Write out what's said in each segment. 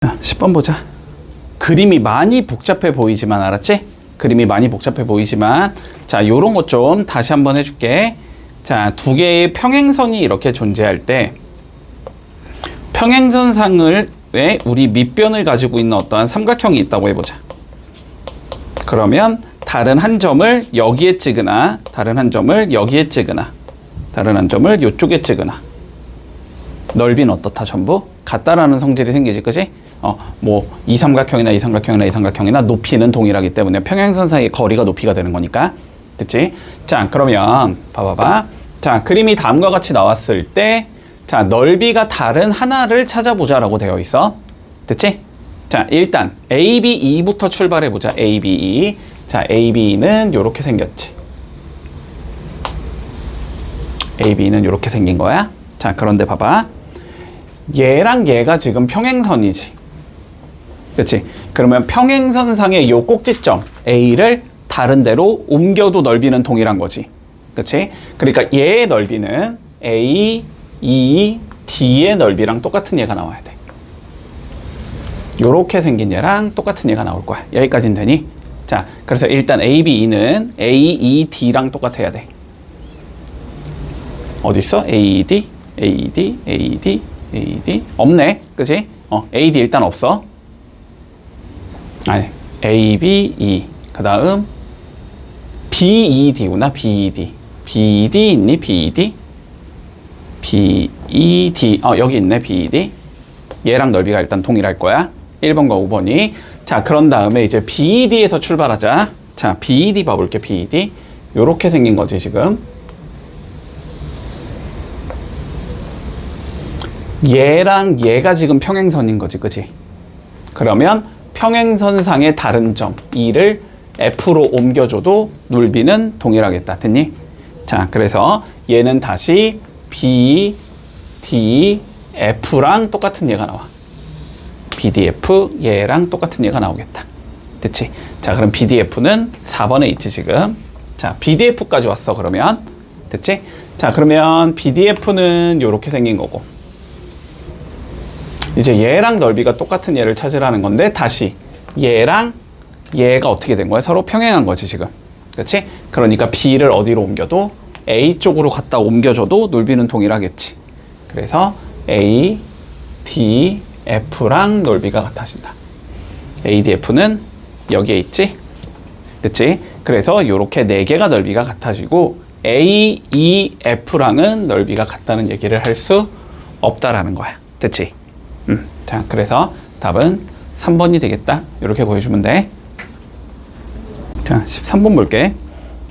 10번 보자. 그림이 많이 복잡해 보이지만, 알았지? 그림이 많이 복잡해 보이지만, 자, 요런 것 좀 다시 한번 해줄게. 자, 두 개의 평행선이 이렇게 존재할 때, 평행선상을 왜 우리 밑변을 가지고 있는 어떠한 삼각형이 있다고 해보자. 그러면 다른 한 점을 여기에 찍으나, 다른 한 점을 여기에 찍으나, 다른 한 점을 요쪽에 찍으나, 넓이는 어떻다? 전부 같다라는 성질이 생기지, 그지? 뭐 이 삼각형이나 이 삼각형이나 이 삼각형이나 높이는 동일하기 때문에 평행선 사이의 거리가 높이가 되는 거니까. 됐지? 자, 그러면 봐봐봐. 자, 그림이 다음과 같이 나왔을 때, 자, 넓이가 다른 하나를 찾아보자라고 되어 있어. 됐지? 자, 일단 A, B, E부터 출발해 보자. A, B, E. 자, A, B는 요렇게 생겼지. A, B는 요렇게 생긴 거야. 자, 그런데 봐봐. 얘랑 얘가 지금 평행선이지. 그렇지? 그러면 평행선상의 요 꼭지점 A를 다른 데로 옮겨도 넓이는 동일한 거지. 그렇지? 그러니까 얘의 넓이는 A, E, D의 넓이랑 똑같은 얘가 나와야 돼. 요렇게 생긴 얘랑 똑같은 얘가 나올 거야. 여기까지는 되니? 자, 그래서 일단 A, B, E는 A, E, D랑 똑같아야 돼. 어디 있어? A, D, A, D, A, D, A, D. 없네. 그치? A, D 일단 없어. 아니, A, B, E. 그 다음, B, E, D구나. B, E, D. B, E, D 있니? B, E, D? B, E, D. 여기 있네. B, E, D. 얘랑 넓이가 일단 동일할 거야. 1번과 5번이. 자, 그런 다음에 이제 B, E, D에서 출발하자. 자, B, E, D 봐볼게. B, E, D. 요렇게 생긴 거지, 지금. 얘랑 얘가 지금 평행선인 거지, 그치? 그러면 평행선상의 다른 점 E를 F로 옮겨줘도 넓이는 동일하겠다. 됐니? 자, 그래서 얘는 다시 B, D, F랑 똑같은 얘가 나와. BDF 얘랑 똑같은 얘가 나오겠다. 됐지? 자, 그럼 BDF는 4번에 있지, 지금. 자, BDF까지 왔어, 그러면. 됐지? 자, 그러면 BDF는 요렇게 생긴 거고. 이제 얘랑 넓이가 똑같은 얘를 찾으라는 건데, 다시 얘랑 얘가 어떻게 된 거야? 서로 평행한 거지, 지금. 그렇지? 그러니까 B를 어디로 옮겨도 A 쪽으로 갖다 옮겨줘도 넓이는 동일하겠지. 그래서 A, D, F랑 넓이가 같아진다. A, D, F는 여기에 있지? 그치? 그래서 이렇게 4개가 넓이가 같아지고 A, E, F랑은 넓이가 같다는 얘기를 할 수 없다라는 거야. 됐지? 자, 그래서 답은 3번이 되겠다. 이렇게 보여주면 돼. 자, 13번 볼게.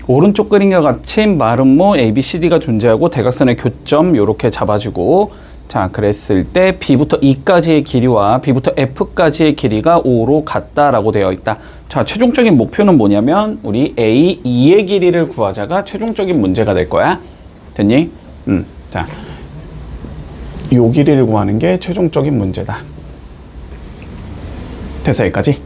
오른쪽 그림과 같이 마름모 ABCD가 존재하고 대각선의 교점 이렇게 잡아주고, 자, 그랬을 때 B부터 E까지의 길이와 B부터 F까지의 길이가 5로 같다라고 되어 있다. 자, 최종적인 목표는 뭐냐면 우리 A, E의 길이를 구하자가 최종적인 문제가 될 거야. 됐니? 자, 요 길이를 구하는 게 최종적인 문제다. 됐어, 여기까지?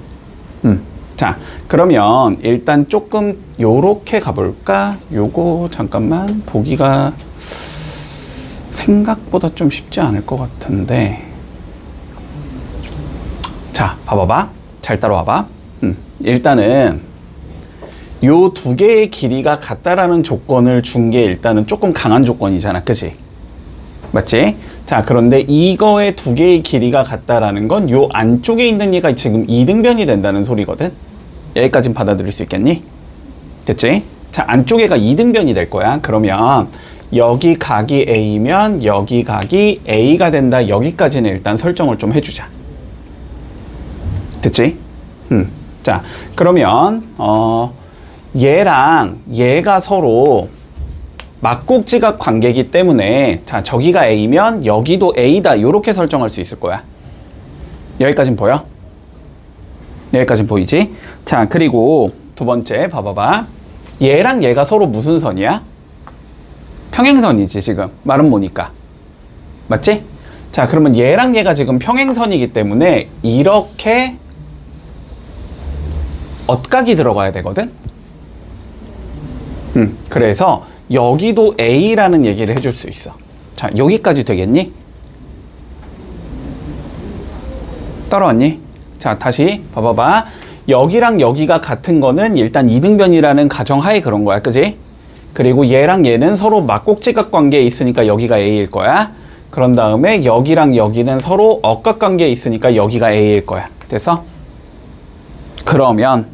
자, 그러면 일단 조금 요렇게 가볼까? 요거 잠깐만 보기가 생각보다 좀 쉽지 않을 것 같은데. 자, 봐봐봐. 잘 따라와봐. 일단은 요 두 개의 길이가 같다라는 조건을 준 게 일단은 조금 강한 조건이잖아. 그치? 맞지? 자, 그런데 이거의 두 개의 길이가 같다라는 건 요 안쪽에 있는 얘가 지금 이등변이 된다는 소리거든? 여기까진 받아들일 수 있겠니? 됐지? 자, 안쪽에가 이등변이 될 거야. 그러면 여기 각이 A면 여기 각이 A가 된다. 여기까지는 일단 설정을 좀 해주자. 됐지? 자, 그러면 얘랑 얘가 서로 막곡지각 관계이기 때문에, 자, 저기가 A면 여기도 A다. 이렇게 설정할 수 있을 거야. 여기까진 보여? 여기까진 보이지? 자, 그리고 두 번째 봐봐봐. 얘랑 얘가 서로 무슨 선이야? 평행선이지, 지금. 마름모니까. 맞지? 자, 그러면 얘랑 얘가 지금 평행선이기 때문에 이렇게 엇각이 들어가야 되거든? 그래서 여기도 A라는 얘기를 해줄 수 있어. 자, 여기까지 되겠니? 따라왔니? 자, 다시 봐봐봐. 여기랑 여기가 같은 거는 일단 이등변이라는 가정하에 그런 거야, 그지? 그리고 얘랑 얘는 서로 막곡지각 관계에 있으니까 여기가 A일 거야. 그런 다음에 여기랑 여기는 서로 억각 관계에 있으니까 여기가 A일 거야. 됐어? 그러면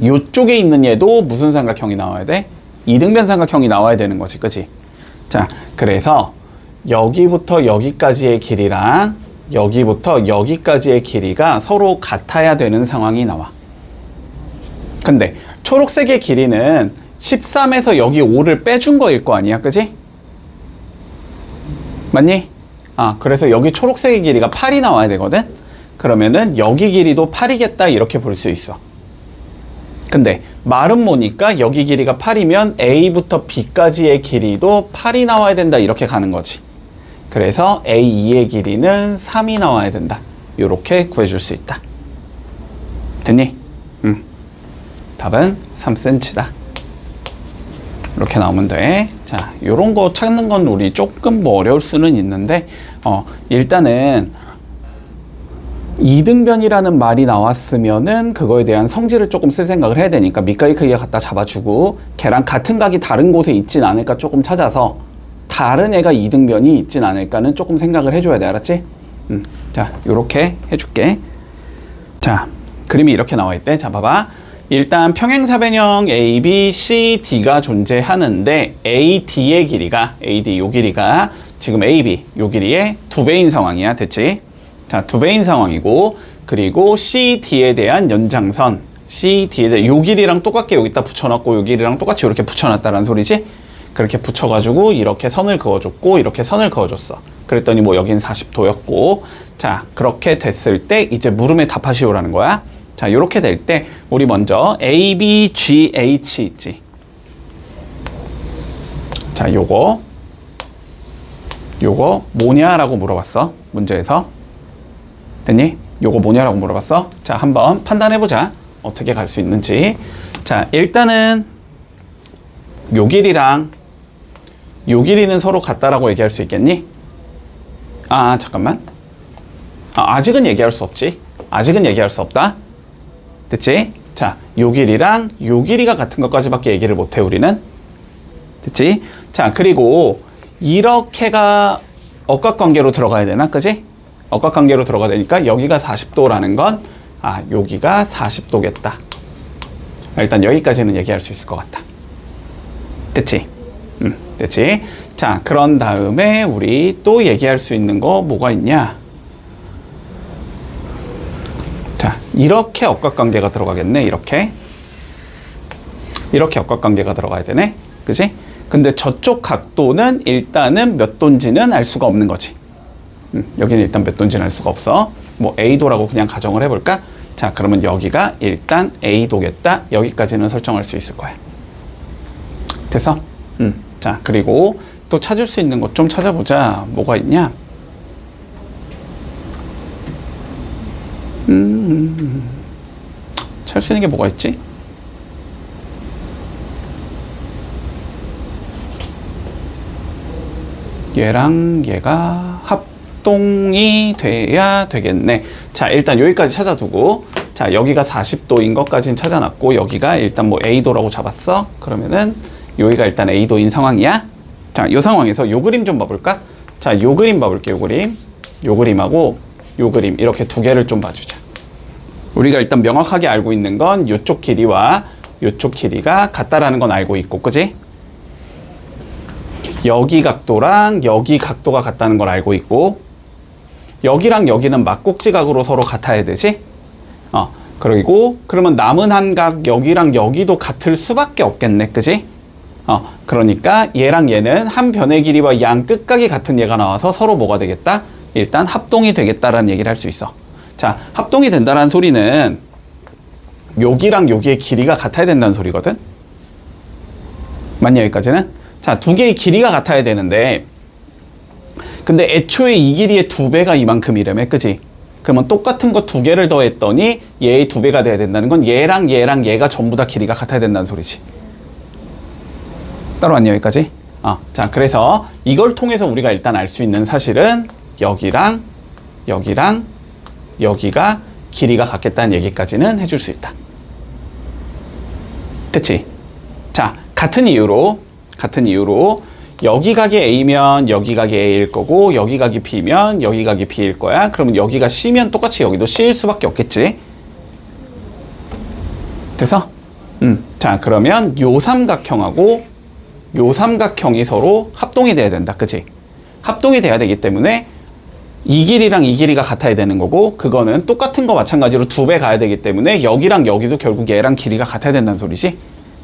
요쪽에 있는 얘도 무슨 삼각형이 나와야 돼? 이등변 삼각형이 나와야 되는 거지, 그치? 자, 그래서 여기부터 여기까지의 길이랑 여기부터 여기까지의 길이가 서로 같아야 되는 상황이 나와. 근데 초록색의 길이는 13에서 여기 5를 빼준 거일 거 아니야, 그치? 맞니? 그래서 여기 초록색의 길이가 8이 나와야 되거든? 그러면은 여기 길이도 8이겠다 이렇게 볼 수 있어. 근데 말은 뭐니까 여기 길이가 8이면 A부터 B까지의 길이도 8이 나와야 된다 이렇게 가는 거지. 그래서 A2의 길이는 3이 나와야 된다. 이렇게 구해줄 수 있다. 됐니? 답은 3cm다. 이렇게 나오면 돼. 자, 요런 거 찾는 건 우리 조금 뭐 어려울 수는 있는데 일단은 이등변이라는 말이 나왔으면은 그거에 대한 성질을 조금 쓸 생각을 해야 되니까 밑가위 크기가 갖다 잡아주고 걔랑 같은 각이 다른 곳에 있진 않을까 조금 찾아서 다른 애가 이등변이 있진 않을까는 조금 생각을 해줘야 돼. 알았지? 자, 요렇게 해줄게. 자, 그림이 이렇게 나와 있대. 자, 봐봐. 일단 평행사변형 AB, C, D가 존재하는데 AD의 길이가 요 길이가 지금 AB 요 길이의 2배인 상황이야. 됐지? 자, 2배인 상황이고, 그리고 CD에 대한 연장선, CD에 대한 요 길이랑 똑같게 여기다 붙여놨고, 요 길이랑 똑같이 이렇게 붙여놨다는 소리지? 그렇게 붙여가지고, 이렇게 선을 그어줬고, 이렇게 선을 그어줬어. 그랬더니 뭐 여긴 40도였고, 자, 그렇게 됐을 때, 이제 물음에 답하시오라는 거야. 자, 요렇게 될 때, 우리 먼저 ABGH 있지? 자, 요거 뭐냐라고 물어봤어. 문제에서. 됐니? 요거 뭐냐라고 물어봤어. 자, 한번 판단해보자. 어떻게 갈 수 있는지. 자, 일단은 요 길이랑 요 길이는 서로 같다라고 얘기할 수 있겠니? 잠깐만. 아직은 얘기할 수 없지. 아직은 얘기할 수 없다. 됐지? 자, 요 길이랑 요 길이가 같은 것까지밖에 얘기를 못해, 우리는. 됐지? 자, 그리고 이렇게가 억각관계로 들어가야 되나? 그지? 억각관계로 들어가야 되니까 여기가 40도라는 건 여기가 40도겠다. 일단 여기까지는 얘기할 수 있을 것 같다. 됐지? 됐지? 자, 그런 다음에 우리 또 얘기할 수 있는 거 뭐가 있냐? 자, 이렇게 억각관계가 들어가겠네. 이렇게 억각관계가 들어가야 되네. 그지? 근데 저쪽 각도는 일단은 몇 도인지는 알 수가 없는 거지. 여기는 일단 몇 도인지는 알 수가 없어. 뭐 A도라고 그냥 가정을 해볼까? 자, 그러면 여기가 일단 A도겠다. 여기까지는 설정할 수 있을 거야. 됐어? 자, 그리고 또 찾을 수 있는 것 좀 찾아보자. 뭐가 있냐? 찾을 수 있는 게 뭐가 있지? 얘랑 얘가 합동이 돼야 되겠네. 자, 일단 여기까지 찾아두고, 자, 여기가 40도인 것까지는 찾아놨고, 여기가 일단 뭐 A도라고 잡았어. 그러면은 여기가 일단 A도인 상황이야. 자, 이 상황에서 요 그림 좀 봐볼까? 자, 요 그림 봐볼게. 요 그림하고 요 그림 이렇게 두 개를 좀 봐주자. 우리가 일단 명확하게 알고 있는 건 요쪽 길이와 요쪽 길이가 같다라는 건 알고 있고, 그지? 여기 각도랑 여기 각도가 같다는 걸 알고 있고, 여기랑 여기는 막곡지각으로 서로 같아야 되지? 그리고 그러면 남은 한 각 여기랑 여기도 같을 수밖에 없겠네, 그지? 그러니까 얘랑 얘는 한 변의 길이와 양 끝각이 같은 얘가 나와서 서로 뭐가 되겠다? 일단 합동이 되겠다라는 얘기를 할 수 있어. 자, 합동이 된다는 소리는 여기랑 여기의 길이가 같아야 된다는 소리거든? 맞냐, 여기까지는? 자, 두 개의 길이가 같아야 되는데, 근데 애초에 이 길이의 2배가 이만큼이라며, 그지? 그러면 똑같은 거 2개를 더했더니 얘의 2배가 돼야 된다는 건 얘랑 얘랑 얘가 전부 다 길이가 같아야 된다는 소리지. 따라왔냐, 여기까지? 자, 그래서 이걸 통해서 우리가 일단 알 수 있는 사실은 여기랑 여기랑 여기가 길이가 같겠다는 얘기까지는 해줄 수 있다. 됐지? 자, 같은 이유로 여기 각이 A면 여기 각이 A일 거고 여기 각이 B면 여기 각이 B일 거야. 그러면 여기가 C면 똑같이 여기도 C일 수밖에 없겠지. 돼서? 자, 그러면 요 삼각형하고 요 삼각형이 서로 합동이 돼야 된다. 그치? 합동이 돼야 되기 때문에 이 길이랑 이 길이가 같아야 되는 거고, 그거는 똑같은 거 마찬가지로 2배 가야 되기 때문에 여기랑 여기도 결국 얘랑 길이가 같아야 된다는 소리지.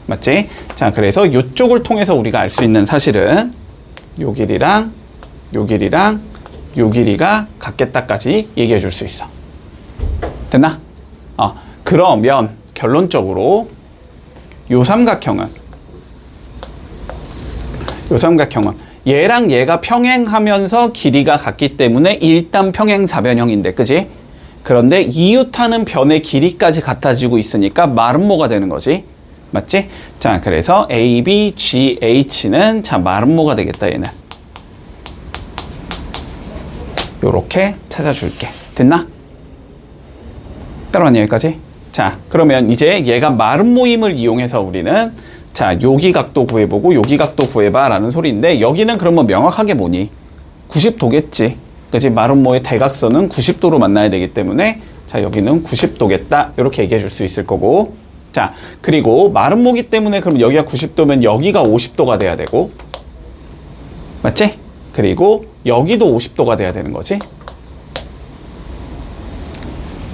맞지? 자, 그래서 이쪽을 통해서 우리가 알 수 있는 사실은 요 길이랑 요 길이랑 요 길이가 같겠다까지 얘기해 줄 수 있어. 됐나? 그러면 결론적으로 요 삼각형은 얘랑 얘가 평행하면서 길이가 같기 때문에 일단 평행사변형인데, 그지? 그런데 이웃하는 변의 길이까지 같아지고 있으니까 마름모가 되는 거지. 맞지? 자, 그래서 A, B, G, H는 자, 마름모가 되겠다, 얘는. 요렇게 찾아줄게. 됐나? 따라왔냐, 여기까지? 자, 그러면 이제 얘가 마름모임을 이용해서 우리는 자, 여기 각도 구해보고 여기 각도 구해봐 라는 소리인데, 여기는 그러면 명확하게 뭐니? 90도겠지. 그치? 마름모의 대각선은 90도로 만나야 되기 때문에 자, 여기는 90도겠다 이렇게 얘기해 줄 수 있을 거고, 자, 그리고 마름모기 때문에 그럼 여기가 90도면 여기가 50도가 돼야 되고, 맞지? 그리고 여기도 50도가 돼야 되는 거지.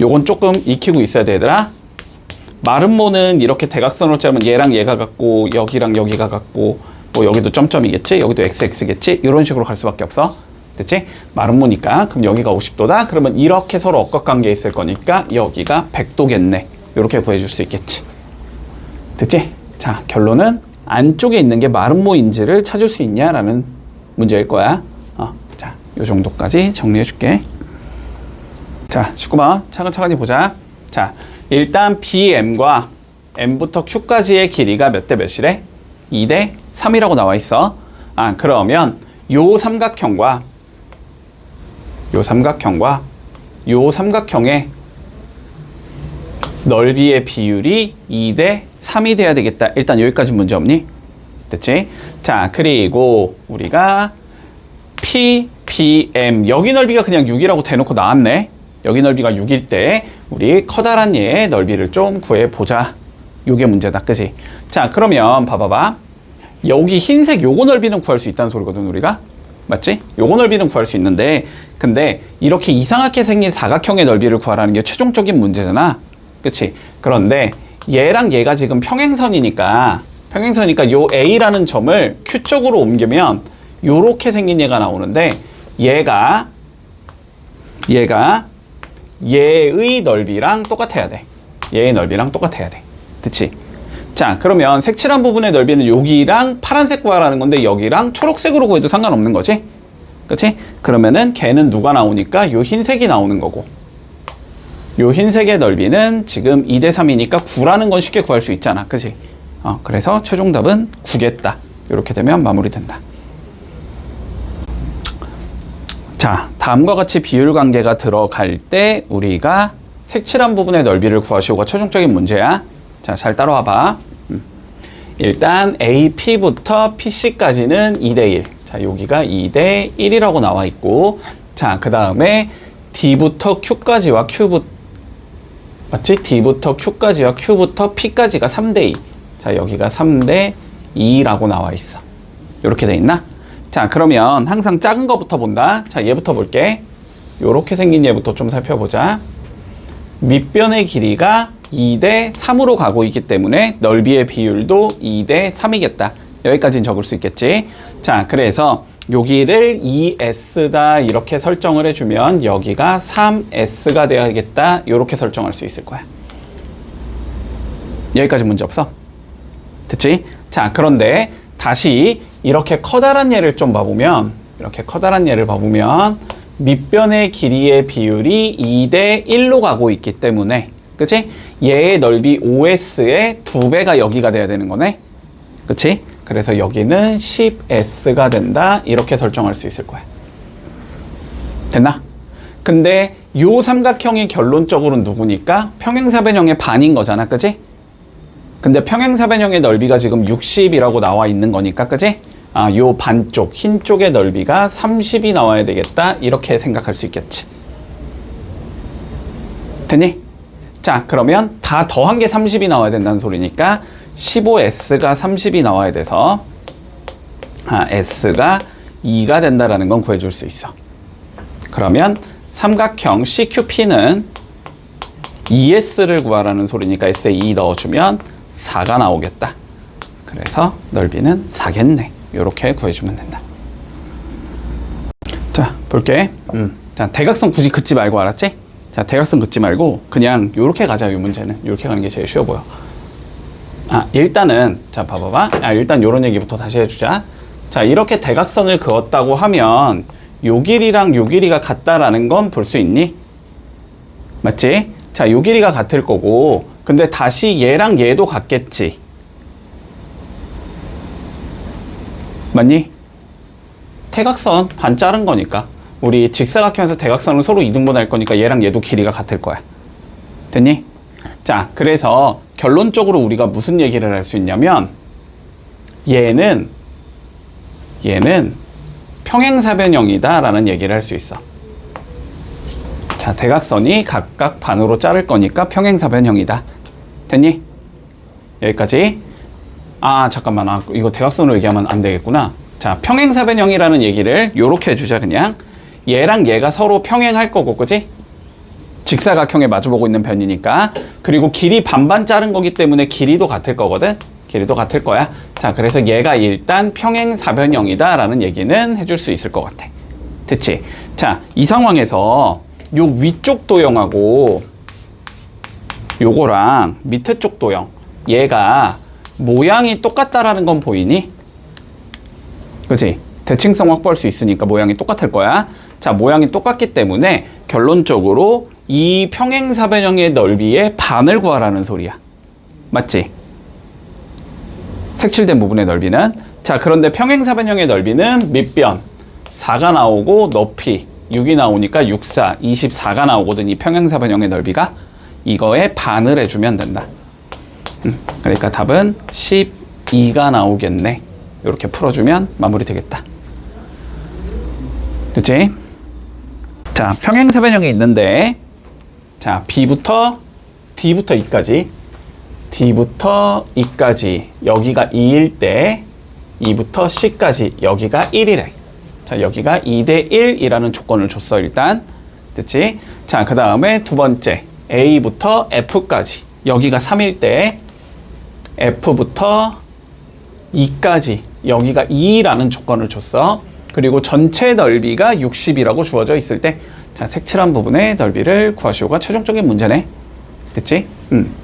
요건 조금 익히고 있어야 되더라. 마름모는 이렇게 대각선으로 짜면 얘랑 얘가 같고 여기랑 여기가 같고 뭐 여기도 점점이겠지, 여기도 xx겠지, 이런 식으로 갈 수밖에 없어. 됐지? 마름모니까 그럼 여기가 50도다 그러면 이렇게 서로 억각관계에 있을 거니까 여기가 100도겠네, 이렇게 구해줄 수 있겠지. 됐지? 자, 결론은 안쪽에 있는 게 마름모인지를 찾을 수 있냐라는 문제일 거야. 자, 요 정도까지 정리해 줄게. 자, 19번 차근차근히 보자. 자, 일단 BM과 M부터 Q까지의 길이가 몇 대 몇이래? 2대 3이라고 나와 있어. 그러면 요 삼각형과 요 삼각형의 넓이의 비율이 2대 3이 돼야 되겠다. 일단 여기까지 문제 없니? 됐지? 자, 그리고 우리가 P, BM 여기 넓이가 그냥 6이라고 대놓고 나왔네. 여기 넓이가 6일 때 우리 커다란 얘의 넓이를 좀 구해보자. 요게 문제다. 그지? 자, 그러면 봐봐봐. 여기 흰색 요거 넓이는 구할 수 있다는 소리거든, 우리가. 맞지? 요거 넓이는 구할 수 있는데, 근데 이렇게 이상하게 생긴 사각형의 넓이를 구하라는 게 최종적인 문제잖아. 그치? 그런데 얘랑 얘가 지금 평행선이니까 요 A라는 점을 Q 쪽으로 옮기면 요렇게 생긴 얘가 나오는데, 얘가 얘의 넓이랑 똑같아야 돼. 얘의 넓이랑 똑같아야 돼. 그치? 자, 그러면 색칠한 부분의 넓이는 여기랑 파란색 구하라는 건데 여기랑 초록색으로 구해도 상관없는 거지? 그치? 그러면은 걔는 누가 나오니까 요 흰색이 나오는 거고, 요 흰색의 넓이는 지금 2대 3이니까 9라는 건 쉽게 구할 수 있잖아. 그치? 그래서 최종 답은 9겠다. 이렇게 되면 마무리된다. 자, 다음과 같이 비율 관계가 들어갈 때 우리가 색칠한 부분의 넓이를 구하시오가 최종적인 문제야. 자, 잘 따라와봐. 일단 AP부터 PC까지는 2대1. 자, 여기가 2대1이라고 나와 있고, 자, 그 다음에 D부터 Q까지와 맞지? D부터 Q까지와 Q부터 P까지가 3대2. 자, 여기가 3대2라고 나와 있어. 이렇게 돼 있나? 자, 그러면 항상 작은 거부터 본다. 자, 얘부터 볼게. 요렇게 생긴 얘부터 좀 살펴보자. 밑변의 길이가 2대 3으로 가고 있기 때문에 넓이의 비율도 2대 3이겠다. 여기까지는 적을 수 있겠지. 자, 그래서 여기를 2S다 이렇게 설정을 해주면 여기가 3S가 되어야겠다. 이렇게 설정할 수 있을 거야. 여기까지 문제 없어? 됐지? 자, 그런데 다시 이렇게 커다란 얘를 좀 봐보면, 밑변의 길이의 비율이 2대 1로 가고 있기 때문에, 그치? 얘의 넓이 OS의 2배가 여기가 돼야 되는 거네. 그치? 그래서 여기는 10S가 된다. 이렇게 설정할 수 있을 거야. 됐나? 근데 요 삼각형이 결론적으로 누구니까? 평행사변형의 반인 거잖아, 그지? 근데 평행사변형의 넓이가 지금 60이라고 나와 있는 거니까, 그지? 아, 요 반쪽, 흰 쪽의 넓이가 30이 나와야 되겠다. 이렇게 생각할 수 있겠지. 됐니? 자, 그러면 다 더한 게 30이 나와야 된다는 소리니까 15S가 30이 나와야 돼서 S가 2가 된다라는 건 구해줄 수 있어. 그러면 삼각형 CQP는 2S를 구하라는 소리니까 S에 2 넣어주면 4가 나오겠다. 그래서 넓이는 4겠네. 이렇게 구해주면 된다. 자, 볼게. 자, 대각선 굳이 긋지 말고, 알았지? 자, 대각선 긋지 말고 그냥 요렇게 가자. 이 문제는 요렇게 가는 게 제일 쉬워 보여. 일단은 자, 봐봐봐. 일단 요런 얘기부터 다시 해주자. 자, 이렇게 대각선을 그었다고 하면 요 길이랑 요 길이가 같다라는 건 볼 수 있니? 맞지? 자, 요 길이가 같을 거고, 근데 다시 얘랑 얘도 같겠지. 맞니? 대각선 반 자른 거니까. 우리 직사각형에서 대각선을 서로 이등분할 거니까 얘랑 얘도 길이가 같을 거야. 됐니? 자, 그래서 결론적으로 우리가 무슨 얘기를 할 수 있냐면 얘는 평행사변형이다 라는 얘기를 할 수 있어. 자, 대각선이 각각 반으로 자를 거니까 평행사변형이다. 됐니? 여기까지. 잠깐만. 이거 대각선으로 얘기하면 안 되겠구나. 자, 평행사변형이라는 얘기를 요렇게 해주자. 그냥 얘랑 얘가 서로 평행할 거고, 그지? 직사각형에 마주보고 있는 변이니까. 그리고 길이 반반 자른 거기 때문에 길이도 같을 거거든. 길이도 같을 거야. 자, 그래서 얘가 일단 평행사변형이다 라는 얘기는 해줄 수 있을 것 같아. 됐지? 자, 이 상황에서 요 위쪽 도형하고 요거랑 밑에 쪽 도형, 얘가 모양이 똑같다라는 건 보이니? 그치? 대칭성 확보할 수 있으니까 모양이 똑같을 거야. 자, 모양이 똑같기 때문에 결론적으로 이 평행사변형의 넓이의 반을 구하라는 소리야. 맞지? 색칠된 부분의 넓이는. 자, 그런데 평행사변형의 넓이는 밑변 4가 나오고 높이 6이 나오니까 6, 4, 24가 나오거든. 이 평행사변형의 넓이가. 이거에 반을 해주면 된다. 그러니까 답은 12가 나오겠네. 이렇게 풀어주면 마무리 되겠다. 됐지? 자, 평행사변형이 있는데, 자, B부터 D부터 E까지, D부터 E까지 여기가 2일 때 2부터 C까지 여기가 1이래. 자, 여기가 2대 1이라는 조건을 줬어. 일단 됐지? 자, 그 다음에 두 번째 A부터 F까지 여기가 3일 때 F부터 E까지 여기가 2라는 조건을 줬어. 그리고 전체 넓이가 60이라고 주어져 있을 때, 자, 색칠한 부분의 넓이를 구하시오가 최종적인 문제네. 됐지?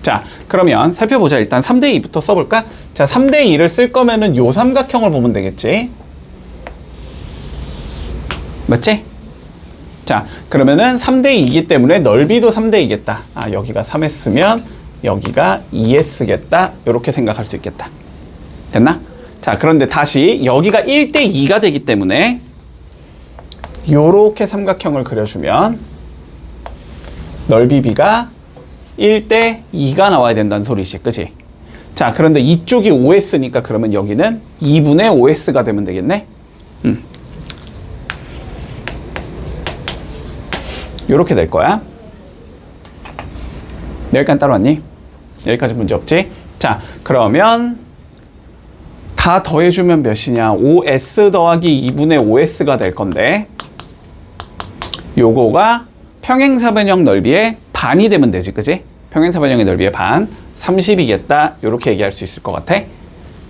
자, 그러면 살펴보자. 일단 3대2부터 써볼까? 자, 3대2를 쓸 거면은 요 삼각형을 보면 되겠지? 맞지? 자, 그러면은 3대2이기 때문에 넓이도 3대2겠다. 여기가 3S면 여기가 2S겠다. 이렇게 생각할 수 있겠다. 됐나? 자, 그런데 다시 여기가 1대2가 되기 때문에 요렇게 삼각형을 그려주면 넓이 B가 1대2가 나와야 된다는 소리지. 그치? 자, 그런데 이쪽이 5S니까 그러면 여기는 2분의 5S가 되면 되겠네? 요렇게 될 거야. 여기까지 따라왔니? 여기까지 문제 없지? 자, 그러면 다 더해주면 몇이냐? 5S 더하기 2분의 5S가 될 건데, 요거가 평행사변형 넓이의 반이 되면 되지, 그지? 평행사변형의 넓이의 반, 30이겠다. 요렇게 얘기할 수 있을 것 같아.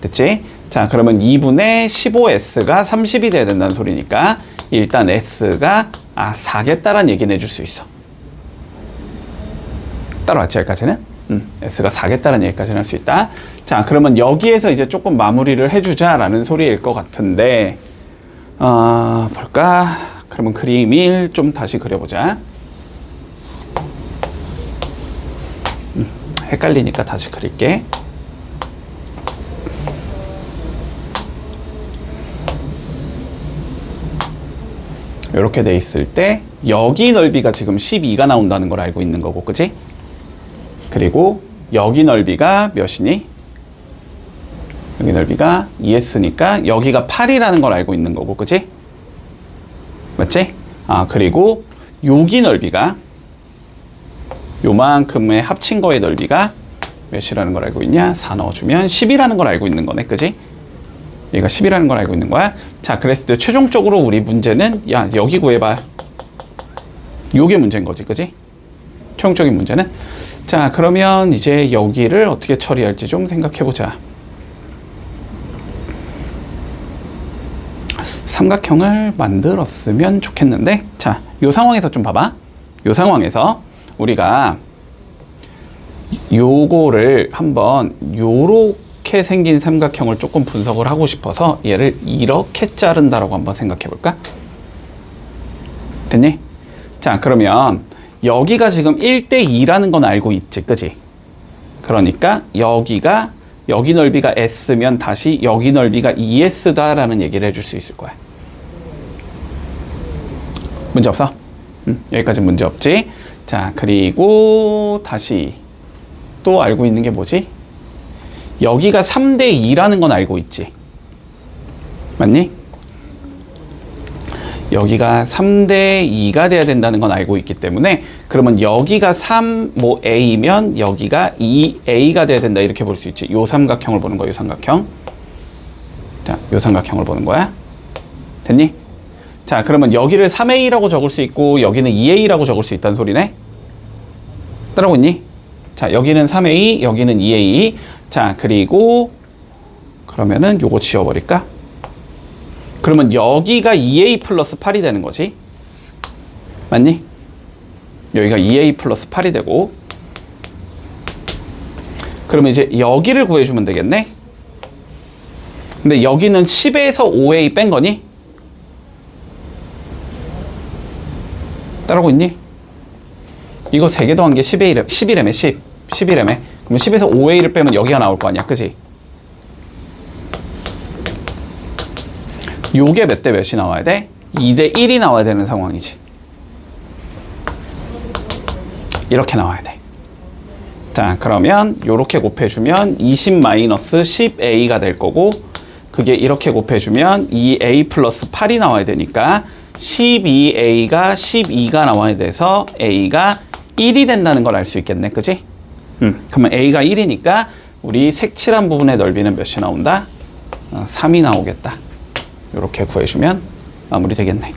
됐지? 자, 그러면 2분의 15S가 30이 돼야 된다는 소리니까 일단 S가 4겠다라는 얘기는 해줄 수 있어. 따라왔지, 여기까지는? S가 4겠다라는 얘기까지는 할 수 있다. 자, 그러면 여기에서 이제 조금 마무리를 해주자라는 소리일 것 같은데, 볼까? 그러면 그림을 좀 다시 그려보자. 헷갈리니까 다시 그릴게. 이렇게 돼 있을 때 여기 넓이가 지금 12가 나온다는 걸 알고 있는 거고, 그지? 그리고 여기 넓이가 몇이니? 여기 넓이가 2s니까 여기가 8이라는 걸 알고 있는 거고, 그지? 맞지? 그리고 여기 넓이가 요만큼의 합친 거의 넓이가 몇이라는 걸 알고 있냐? 4 넣어주면 10이라는 걸 알고 있는 거네, 그지? 얘가 10이라는 걸 알고 있는 거야. 자, 그랬을 때 최종적으로 우리 문제는, 야, 여기 구해봐. 요게 문제인 거지, 그지? 최종적인 문제는. 자, 그러면 이제 여기를 어떻게 처리할지 좀 생각해보자. 삼각형을 만들었으면 좋겠는데, 자, 요 상황에서 좀 봐봐. 요 상황에서 우리가 요거를 한번 요렇게 생긴 삼각형을 조금 분석을 하고 싶어서 얘를 이렇게 자른다라고 한번 생각해 볼까? 됐니? 자, 그러면 여기가 지금 1대2라는 건 알고 있지, 그지? 그러니까 여기 넓이가 s면 다시 여기 넓이가 2s다라는 얘기를 해줄 수 있을 거야. 문제 없어? 여기까지 문제 없지? 자, 그리고 다시 또 알고 있는 게 뭐지? 여기가 3대2라는 건 알고 있지? 맞니? 여기가 3대2가 돼야 된다는 건 알고 있기 때문에, 그러면 여기가 3A면 여기가 2A가 돼야 된다, 이렇게 볼 수 있지. 요 삼각형을 보는 거야, 요 삼각형. 자, 요 삼각형을 보는 거야. 됐니? 자, 그러면 여기를 3A라고 적을 수 있고 여기는 2A라고 적을 수 있다는 소리네. 따라오고 있니? 자, 여기는 3A, 여기는 2A. 자, 그리고 그러면은 요거 지워버릴까? 그러면 여기가 2A 플러스 8이 되는 거지. 맞니? 여기가 2A 플러스 8이 되고, 그러면 이제 여기를 구해주면 되겠네? 근데 여기는 10에서 5A 뺀 거니? 따라오고 있니? 이거 3개 더한 게 11M에 11M에. 그러면 10에서 5A를 빼면 여기가 나올 거 아니야, 그지? 요게 몇 대 몇이 나와야 돼? 2대 1이 나와야 되는 상황이지. 이렇게 나와야 돼. 자, 그러면 요렇게 곱해주면 20-10A가 될 거고, 그게 이렇게 곱해주면 2A 플러스 8이 나와야 되니까 12A가 12가 나와야 돼서 A가 1이 된다는 걸 알 수 있겠네, 그지? 그러면 A가 1이니까 우리 색칠한 부분의 넓이는 몇이 나온다? 3이 나오겠다. 이렇게 구해주면 마무리 되겠네.